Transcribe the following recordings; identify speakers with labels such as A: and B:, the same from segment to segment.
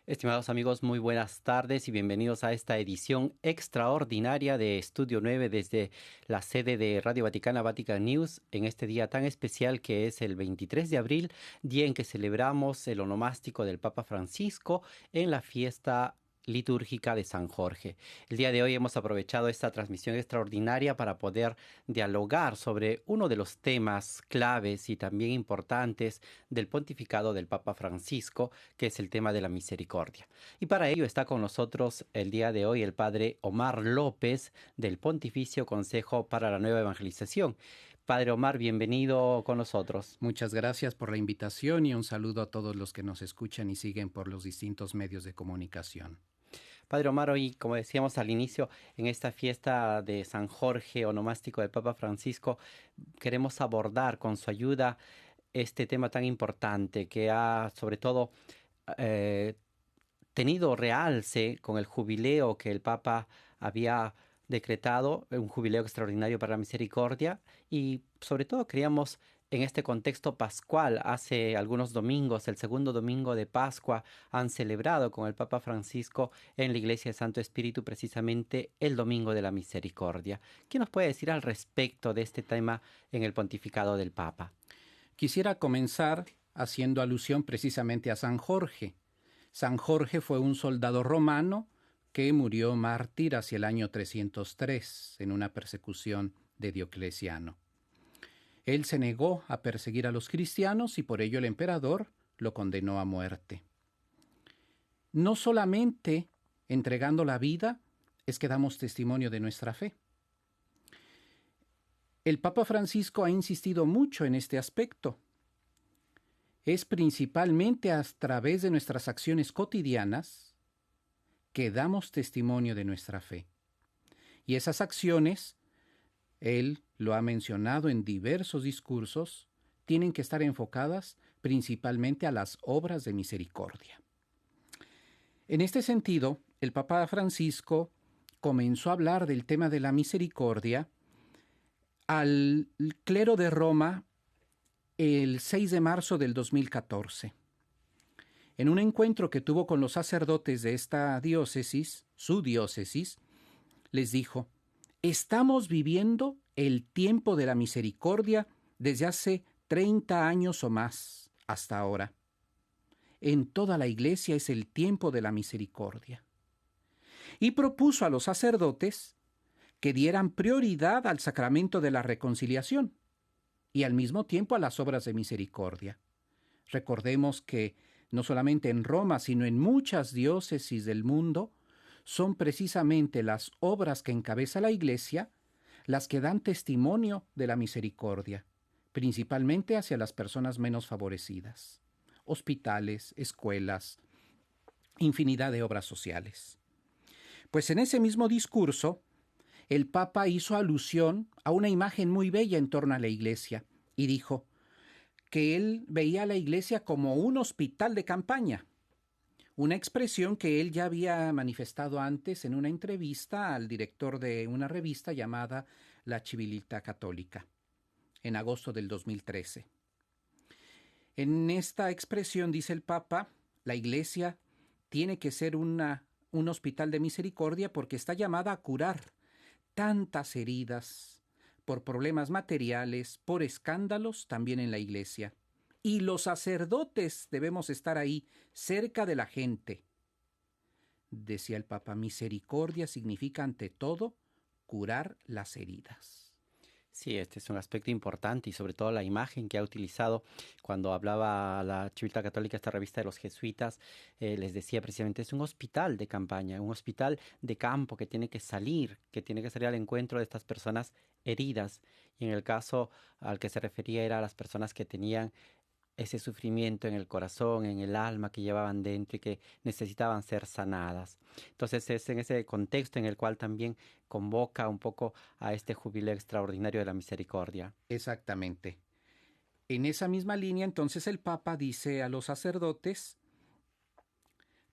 A: Estimados amigos, muy buenas tardes y bienvenidos a esta edición extraordinaria de Estudio 9 desde la sede de Radio Vaticana, Vatican News, en este día tan especial que es el 23 de abril, día en que celebramos el onomástico del Papa Francisco en la fiesta litúrgica de San Jorge. El día de hoy hemos aprovechado esta transmisión extraordinaria para poder dialogar sobre uno de los temas claves y también importantes del pontificado del Papa Francisco, que es el tema de la misericordia. Y para ello está con nosotros el día de hoy el padre Omar López del Pontificio Consejo para la Nueva Evangelización. Padre Omar, bienvenido con nosotros.
B: Muchas gracias por la invitación y un saludo a todos los que nos escuchan y siguen por los distintos medios de comunicación.
A: Padre Omar, hoy, como decíamos al inicio, en esta fiesta de San Jorge, onomástico del Papa Francisco, queremos abordar con su ayuda este tema tan importante que ha, sobre todo, eh, tenido realce con el jubileo que el Papa había decretado, un jubileo extraordinario para la misericordia, y sobre todo queríamos en este contexto pascual, hace algunos domingos, el segundo domingo de Pascua, han celebrado con el Papa Francisco en la Iglesia de Santo Espíritu precisamente el Domingo de la Misericordia. ¿Qué nos puede decir al respecto de este tema en el pontificado del Papa?
B: Quisiera comenzar haciendo alusión precisamente a San Jorge. San Jorge fue un soldado romano que murió mártir hacia el año 303 en una persecución de Diocleciano. Él se negó a perseguir a los cristianos y por ello el emperador lo condenó a muerte. No solamente entregando la vida es que damos testimonio de nuestra fe. El Papa Francisco ha insistido mucho en este aspecto. Es principalmente a través de nuestras acciones cotidianas que damos testimonio de nuestra fe. Y esas acciones, él lo ha mencionado en diversos discursos, tienen que estar enfocadas principalmente a las obras de misericordia. En este sentido, el Papa Francisco comenzó a hablar del tema de la misericordia al clero de Roma el 6 de marzo del 2014. En un encuentro que tuvo con los sacerdotes de esta diócesis, su diócesis, les dijo: estamos viviendo el tiempo de la misericordia desde hace 30 años o más hasta ahora. En toda la iglesia es el tiempo de la misericordia. Y propuso a los sacerdotes que dieran prioridad al sacramento de la reconciliación y al mismo tiempo a las obras de misericordia. Recordemos que no solamente en Roma, sino en muchas diócesis del mundo, son precisamente las obras que encabeza la Iglesia las que dan testimonio de la misericordia, principalmente hacia las personas menos favorecidas. Hospitales, escuelas, infinidad de obras sociales. Pues en ese mismo discurso, el Papa hizo alusión a una imagen muy bella en torno a la Iglesia y dijo que él veía a la Iglesia como un hospital de campaña, una expresión que él ya había manifestado antes en una entrevista al director de una revista llamada La Civiltà Católica, en agosto del 2013. En esta expresión, dice el Papa, la Iglesia tiene que ser un hospital de misericordia porque está llamada a curar tantas heridas por problemas materiales, por escándalos también en la Iglesia. Y los sacerdotes debemos estar ahí, cerca de la gente. Decía el Papa, misericordia significa ante todo curar las heridas.
A: Sí, este es un aspecto importante y sobre todo la imagen que ha utilizado cuando hablaba a la Civiltà Católica, esta revista de los jesuitas, les decía precisamente es un hospital de campaña, un hospital de campo que tiene que salir al encuentro de estas personas heridas. Y en el caso al que se refería era a las personas que tenían ese sufrimiento en el corazón, en el alma que llevaban dentro y que necesitaban ser sanadas. Entonces es en ese contexto en el cual también convoca un poco a este jubileo extraordinario de la misericordia.
B: Exactamente. En esa misma línea, entonces, el Papa dice a los sacerdotes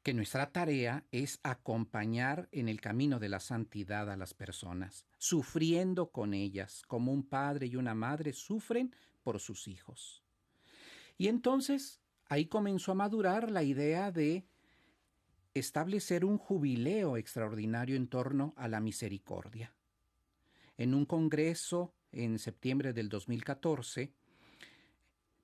B: que nuestra tarea es acompañar en el camino de la santidad a las personas, sufriendo con ellas, como un padre y una madre sufren por sus hijos. Y entonces ahí comenzó a madurar la idea de establecer un jubileo extraordinario en torno a la misericordia. En un congreso en septiembre del 2014,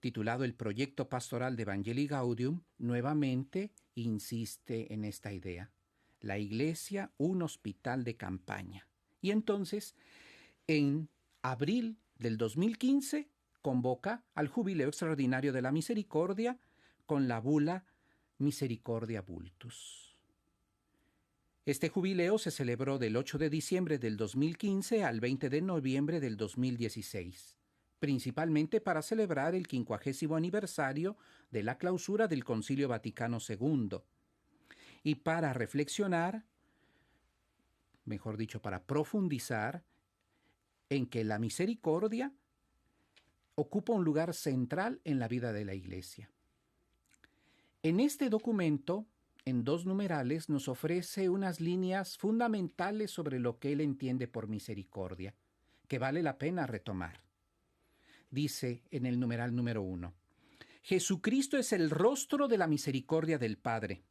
B: titulado El Proyecto Pastoral de Evangelii Gaudium, nuevamente insiste en esta idea. La Iglesia, un hospital de campaña. Y entonces, en abril del 2015, convoca al Jubileo Extraordinario de la Misericordia con la bula Misericordia Vultus. Este jubileo se celebró del 8 de diciembre del 2015 al 20 de noviembre del 2016, principalmente para celebrar el 50º aniversario de la clausura del Concilio Vaticano II y para reflexionar, mejor dicho, para profundizar en que la misericordia ocupa un lugar central en la vida de la Iglesia. En este documento, en 2 numerales, nos ofrece unas líneas fundamentales sobre lo que él entiende por misericordia, que vale la pena retomar. Dice en el numeral número 1, Jesucristo es el rostro de la misericordia del Padre.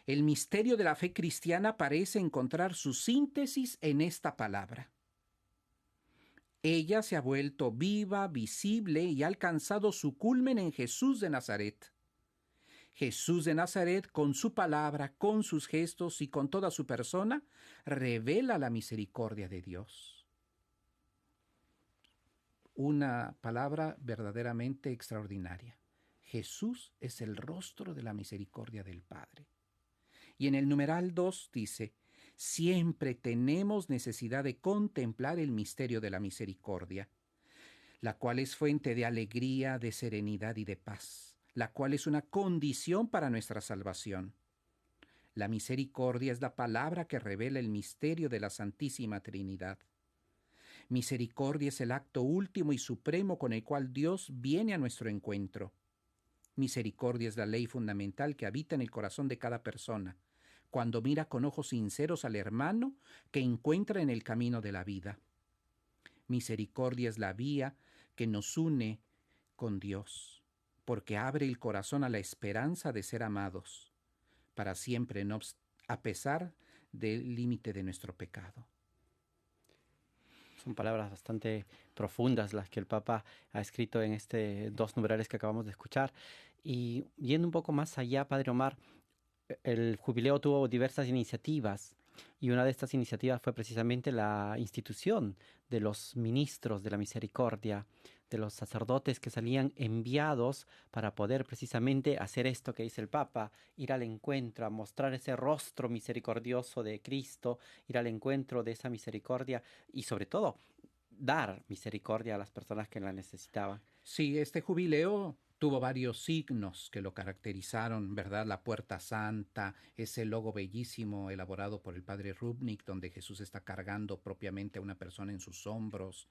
B: El misterio de la fe cristiana parece encontrar su síntesis en esta palabra. Ella se ha vuelto viva, visible y ha alcanzado su culmen en Jesús de Nazaret. Jesús de Nazaret, con su palabra, con sus gestos y con toda su persona, revela la misericordia de Dios. Una palabra verdaderamente extraordinaria. Jesús es el rostro de la misericordia del Padre. Y en el numeral 2 dice, siempre tenemos necesidad de contemplar el misterio de la misericordia, la cual es fuente de alegría, de serenidad y de paz, la cual es una condición para nuestra salvación. La misericordia es la palabra que revela el misterio de la Santísima Trinidad. Misericordia es el acto último y supremo con el cual Dios viene a nuestro encuentro. Misericordia es la ley fundamental que habita en el corazón de cada persona, cuando mira con ojos sinceros al hermano que encuentra en el camino de la vida. Misericordia es la vía que nos une con Dios, porque abre el corazón a la esperanza de ser amados, para siempre, a pesar del límite de nuestro pecado.
A: Son palabras bastante profundas las que el Papa ha escrito en este 2 numerales que acabamos de escuchar. Y yendo un poco más allá, Padre Omar, el jubileo tuvo diversas iniciativas y una de estas iniciativas fue precisamente la institución de los ministros de la misericordia, de los sacerdotes que salían enviados para poder precisamente hacer esto que dice el Papa, ir al encuentro, a mostrar ese rostro misericordioso de Cristo, ir al encuentro de esa misericordia y sobre todo dar misericordia a las personas que la necesitaban.
B: Sí, este jubileo tuvo varios signos que lo caracterizaron, ¿verdad? La Puerta Santa, ese logo bellísimo elaborado por el padre Rubnik, donde Jesús está cargando propiamente a una persona en sus hombros,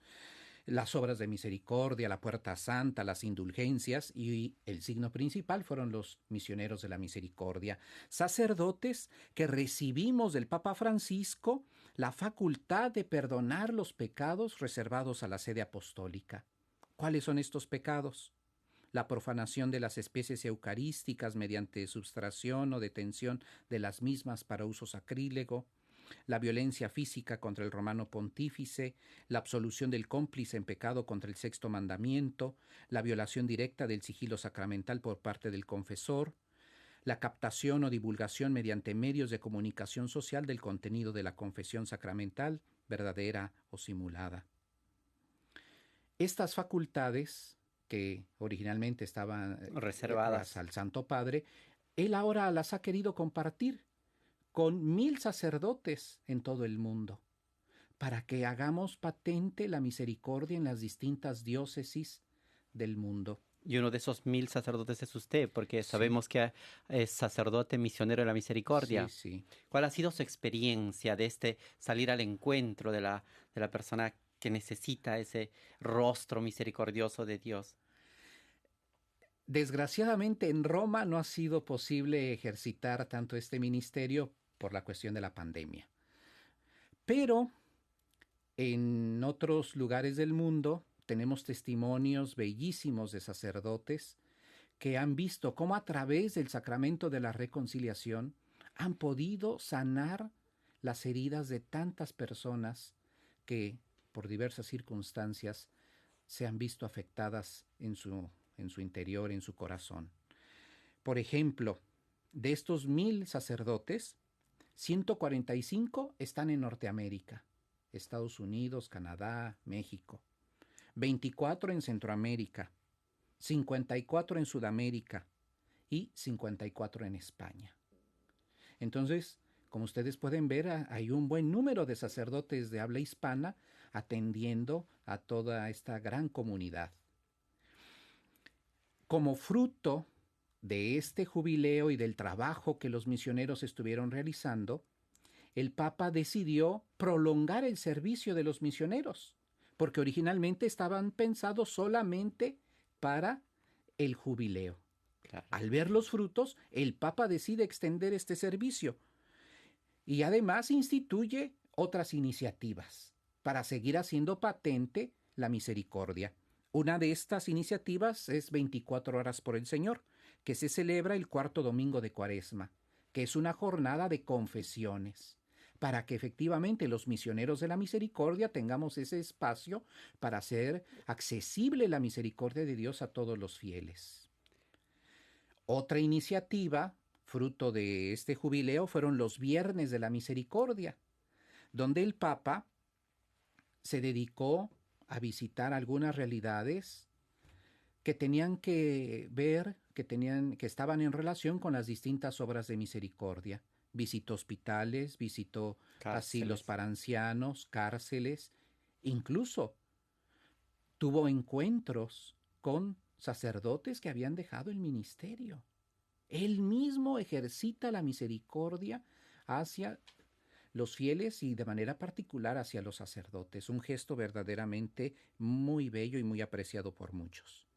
B: las obras de misericordia, la Puerta Santa, las indulgencias, y el signo principal fueron los misioneros de la misericordia, sacerdotes que recibimos del Papa Francisco la facultad de perdonar los pecados reservados a la sede apostólica. ¿Cuáles son estos pecados? La profanación de las especies eucarísticas mediante sustracción o detención de las mismas para uso sacrílego, la violencia física contra el romano pontífice, la absolución del cómplice en pecado contra el sexto mandamiento, la violación directa del sigilo sacramental por parte del confesor, la captación o divulgación mediante medios de comunicación social del contenido de la confesión sacramental, verdadera o simulada. Estas facultades, que originalmente estaban
A: reservadas
B: al Santo Padre, él ahora las ha querido compartir con 1000 sacerdotes en todo el mundo, para que hagamos patente la misericordia en las distintas diócesis del mundo.
A: Y uno de esos 1000 sacerdotes es usted, porque sabemos que es sacerdote misionero de la misericordia.
B: Sí.
A: ¿Cuál ha sido su experiencia de salir al encuentro de la persona que necesita ese rostro misericordioso de Dios?
B: Desgraciadamente en Roma no ha sido posible ejercitar tanto este ministerio por la cuestión de la pandemia. Pero en otros lugares del mundo tenemos testimonios bellísimos de sacerdotes que han visto cómo a través del sacramento de la reconciliación han podido sanar las heridas de tantas personas que por diversas circunstancias se han visto afectadas en su interior, en su corazón. Por ejemplo, de estos 1000 sacerdotes, 145 están en Norteamérica, Estados Unidos, Canadá, México, 24 en Centroamérica, 54 en Sudamérica y 54 en España. Entonces, como ustedes pueden ver, hay un buen número de sacerdotes de habla hispana atendiendo a toda esta gran comunidad. Como fruto de este jubileo y del trabajo que los misioneros estuvieron realizando, el Papa decidió prolongar el servicio de los misioneros, porque originalmente estaban pensados solamente para el jubileo.
A: Claro.
B: Al ver los frutos, el Papa decide extender este servicio y además instituye otras iniciativas para seguir haciendo patente la misericordia. Una de estas iniciativas es 24 horas por el Señor, que se celebra el cuarto domingo de Cuaresma, que es una jornada de confesiones, para que efectivamente los misioneros de la misericordia tengamos ese espacio para hacer accesible la misericordia de Dios a todos los fieles. Otra iniciativa, fruto de este jubileo, fueron los Viernes de la Misericordia, donde el Papa se dedicó a visitar algunas realidades que tenían que ver, que estaban en relación con las distintas obras de misericordia. Visitó hospitales, visitó asilos para ancianos, cárceles, incluso tuvo encuentros con sacerdotes que habían dejado el ministerio. Él mismo ejercita la misericordia hacia los fieles y de manera particular hacia los sacerdotes, un gesto verdaderamente muy bello y muy apreciado por muchos.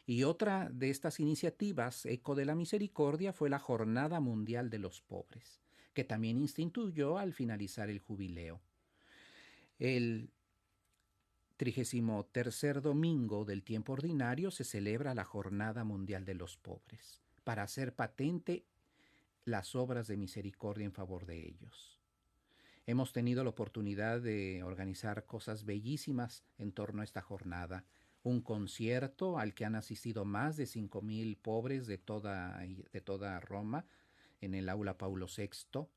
B: Y otra de estas iniciativas, eco de la misericordia, fue la Jornada Mundial de los Pobres, que también instituyó al finalizar el jubileo. El 33º domingo del tiempo ordinario se celebra la Jornada Mundial de los Pobres, para hacer patente las obras de misericordia en favor de ellos. Hemos tenido la oportunidad de organizar cosas bellísimas en torno a esta jornada. Un concierto al que han asistido más de 5,000 pobres de toda Roma en el Aula Paulo VI.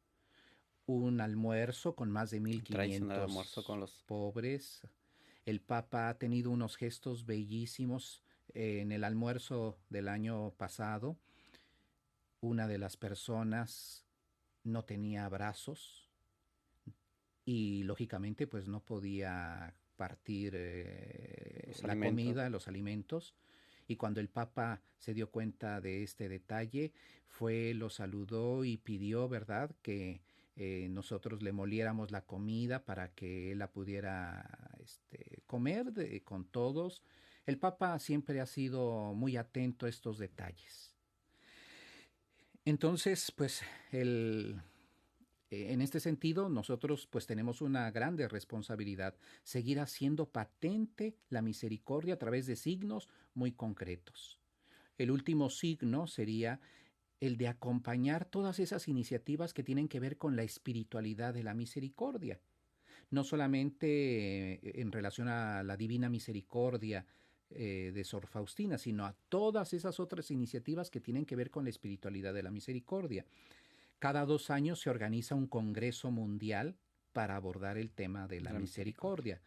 B: Un almuerzo con más de 1,500
A: con los
B: pobres. El Papa ha tenido unos gestos bellísimos. En el almuerzo del año pasado, una de las personas no tenía brazos y lógicamente pues no podía partir la comida, los alimentos. Y cuando el Papa se dio cuenta de este detalle, lo saludó y pidió, ¿verdad?, que nosotros le moliéramos la comida para que él la pudiera comer con todos. El Papa siempre ha sido muy atento a estos detalles. Entonces, pues, en este sentido, nosotros pues tenemos una grande responsabilidad, seguir haciendo patente la misericordia a través de signos muy concretos. El último signo sería el de acompañar todas esas iniciativas que tienen que ver con la espiritualidad de la misericordia. No solamente en relación a la divina misericordia de Sor Faustina, sino a todas esas otras iniciativas que tienen que ver con la espiritualidad de la misericordia. Cada 2 años se organiza un congreso mundial para abordar el tema de la misericordia.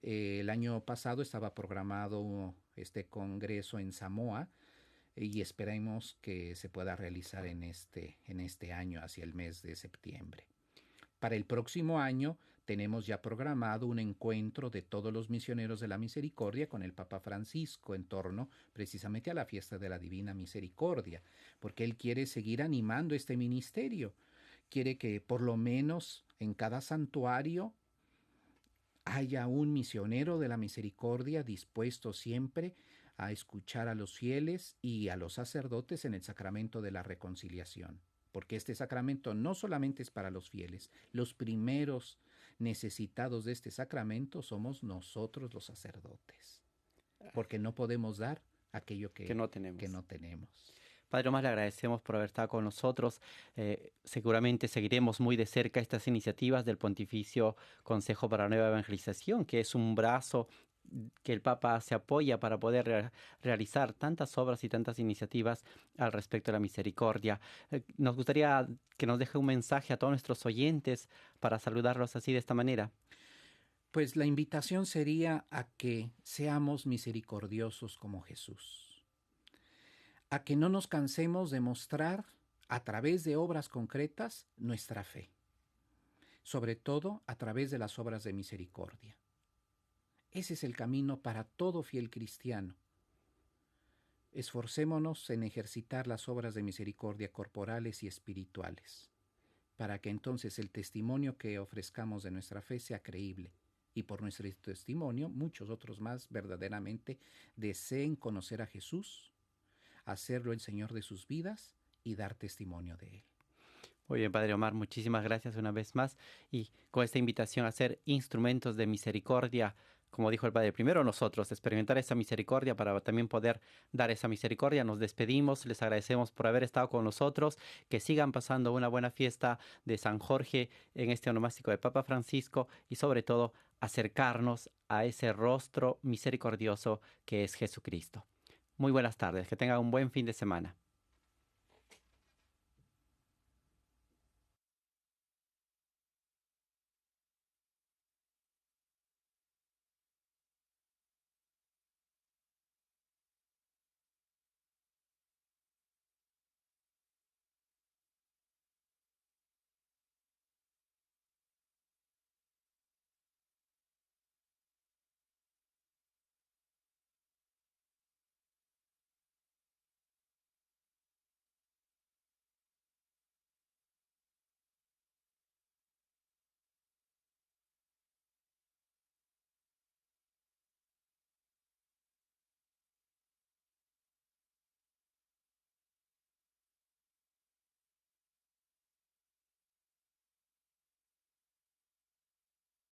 B: El año pasado estaba programado este congreso en Samoa y esperemos que se pueda realizar en este año, hacia el mes de septiembre. Para el próximo año tenemos ya programado un encuentro de todos los misioneros de la misericordia con el Papa Francisco en torno precisamente a la fiesta de la Divina Misericordia, porque él quiere seguir animando este ministerio. Quiere que por lo menos en cada santuario haya un misionero de la misericordia dispuesto siempre a escuchar a los fieles y a los sacerdotes en el sacramento de la reconciliación. Porque este sacramento no solamente es para los fieles, los primeros necesitados de este sacramento somos nosotros los sacerdotes, porque no podemos dar aquello que no tenemos.
A: Padre Omar, le agradecemos por haber estado con nosotros. Seguramente seguiremos muy de cerca estas iniciativas del Pontificio Consejo para la Nueva Evangelización, que es un brazo que el Papa se apoya para poder realizar tantas obras y tantas iniciativas al respecto de la misericordia. Nos gustaría que nos deje un mensaje a todos nuestros oyentes para saludarlos así de esta manera.
B: Pues la invitación sería a que seamos misericordiosos como Jesús, a que no nos cansemos de mostrar a través de obras concretas nuestra fe, sobre todo a través de las obras de misericordia. Ese es el camino para todo fiel cristiano. Esforcémonos en ejercitar las obras de misericordia corporales y espirituales, para que entonces el testimonio que ofrezcamos de nuestra fe sea creíble, y por nuestro testimonio muchos otros más verdaderamente deseen conocer a Jesús, hacerlo el Señor de sus vidas y dar testimonio de Él.
A: Muy bien, Padre Omar, muchísimas gracias una vez más. Y con esta invitación a ser instrumentos de misericordia, como dijo el Padre, primero nosotros, experimentar esa misericordia para también poder dar esa misericordia. Nos despedimos, les agradecemos por haber estado con nosotros, que sigan pasando una buena fiesta de San Jorge en este onomástico de Papa Francisco y sobre todo acercarnos a ese rostro misericordioso que es Jesucristo. Muy buenas tardes, que tengan un buen fin de semana.